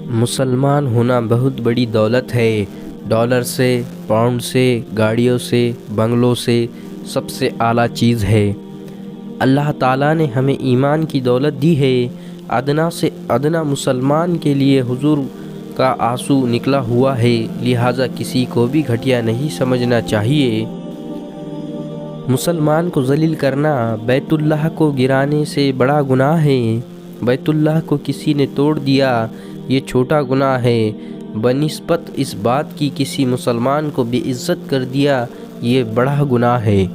مسلمان ہونا بہت بڑی دولت ہے۔ ڈالر سے، پاؤنڈ سے، گاڑیوں سے، بنگلوں سے سب سے اعلیٰ چیز ہے۔ اللہ تعالیٰ نے ہمیں ایمان کی دولت دی ہے۔ ادنا سے ادنا مسلمان کے لیے حضور کا آنسو نکلا ہوا ہے، لہٰذا کسی کو بھی گھٹیا نہیں سمجھنا چاہیے۔ مسلمان کو ذلیل کرنا بیت اللہ کو گرانے سے بڑا گناہ ہے۔ بیت اللہ کو کسی نے توڑ دیا، یہ چھوٹا گناہ ہے۔ بنسبت اس بات کی کسی مسلمان کو بے عزت کر دیا، یہ بڑا گناہ ہے۔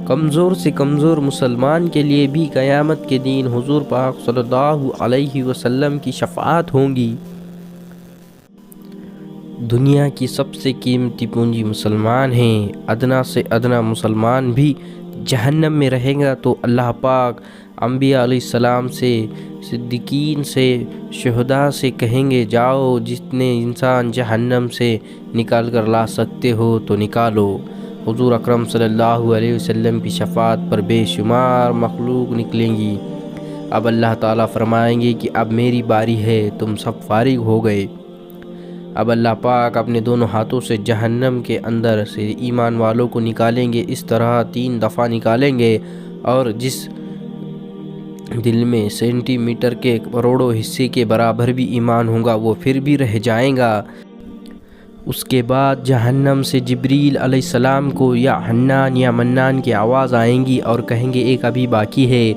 کمزور سے کمزور مسلمان کے لیے بھی قیامت کے دن حضور پاک صلی اللہ علیہ وسلم کی شفاعت ہوگی۔ دنیا کی سب سے قیمتی پونجی مسلمان ہیں۔ ادنا سے ادنا مسلمان بھی جہنم میں رہے گا تو اللہ پاک انبیاء علیہ السلام سے، صدیقین سے، شہداء سے کہیں گے جاؤ جتنے انسان جہنم سے نکال کر لا سکتے ہو تو نکالو۔ حضور اکرم صلی اللہ علیہ وسلم کی شفاعت پر بے شمار مخلوق نکلیں گی۔ اب اللہ تعالیٰ فرمائیں گے کہ اب میری باری ہے، تم سب فارغ ہو گئے۔ اب اللہ پاک اپنے دونوں ہاتھوں سے جہنم کے اندر سے ایمان والوں کو نکالیں گے، اس طرح 3 دفعہ نکالیں گے، اور جس دل میں سینٹی میٹر کے کروڑوں حصے کے برابر بھی ایمان ہوگا وہ پھر بھی رہ جائیں گا۔ اس کے بعد جہنم سے جبریل علیہ السلام کو یا حنان یا منان کی آواز آئیں گی اور کہیں گے ایک ابھی باقی ہے،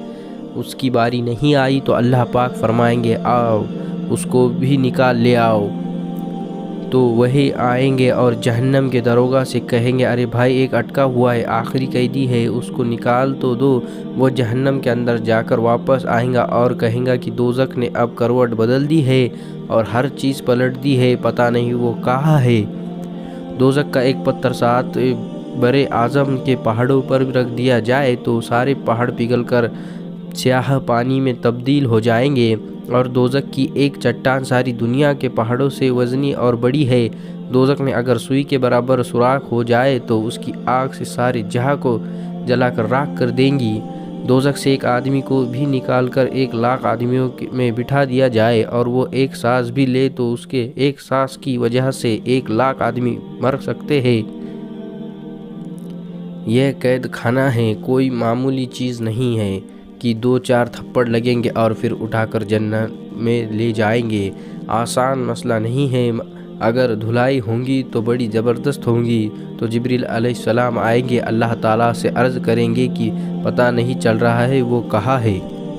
اس کی باری نہیں آئی تو اللہ پاک فرمائیں گے آؤ اس کو بھی نکال لے آؤ۔ تو وہی آئیں گے اور جہنم کے داروغہ سے کہیں گے ارے بھائی ایک اٹکا ہوا ہے، آخری قیدی ہے، اس کو نکال تو دو۔ وہ جہنم کے اندر جا کر واپس آئیں گا اور کہیں گا کہ دوزخ نے اب کروٹ بدل دی ہے اور ہر چیز پلٹ دی ہے، پتہ نہیں وہ کہاں ہے۔ دوزخ کا ایک پتھر 7 برے اعظم کے پہاڑوں پر رکھ دیا جائے تو سارے پہاڑ پگھل کر سیاہ پانی میں تبدیل ہو جائیں گے، اور دوزخ کی ایک چٹان ساری دنیا کے پہاڑوں سے وزنی اور بڑی ہے۔ دوزخ میں اگر سوئی کے برابر سوراخ ہو جائے تو اس کی آگ سے سارے جہاں کو جلا کر راکھ کر دیں گی۔ دوزخ سے ایک آدمی کو بھی نکال کر 1,00,000 آدمیوں میں بٹھا دیا جائے اور وہ ایک سانس بھی لے تو اس کے ایک سانس کی وجہ سے 1,00,000 آدمی مر سکتے ہیں۔ یہ قید خانہ ہے، کوئی معمولی چیز نہیں ہے کہ 2-4 تھپڑ لگیں گے اور پھر اٹھا کر جنت میں لے جائیں گے۔ آسان مسئلہ نہیں ہے، اگر دھلائی ہوں گی تو بڑی زبردست ہوں گی۔ تو جبریل علیہ السلام آئیں گے، اللہ تعالیٰ سے عرض کریں گے کہ پتہ نہیں چل رہا ہے وہ کہاں ہے۔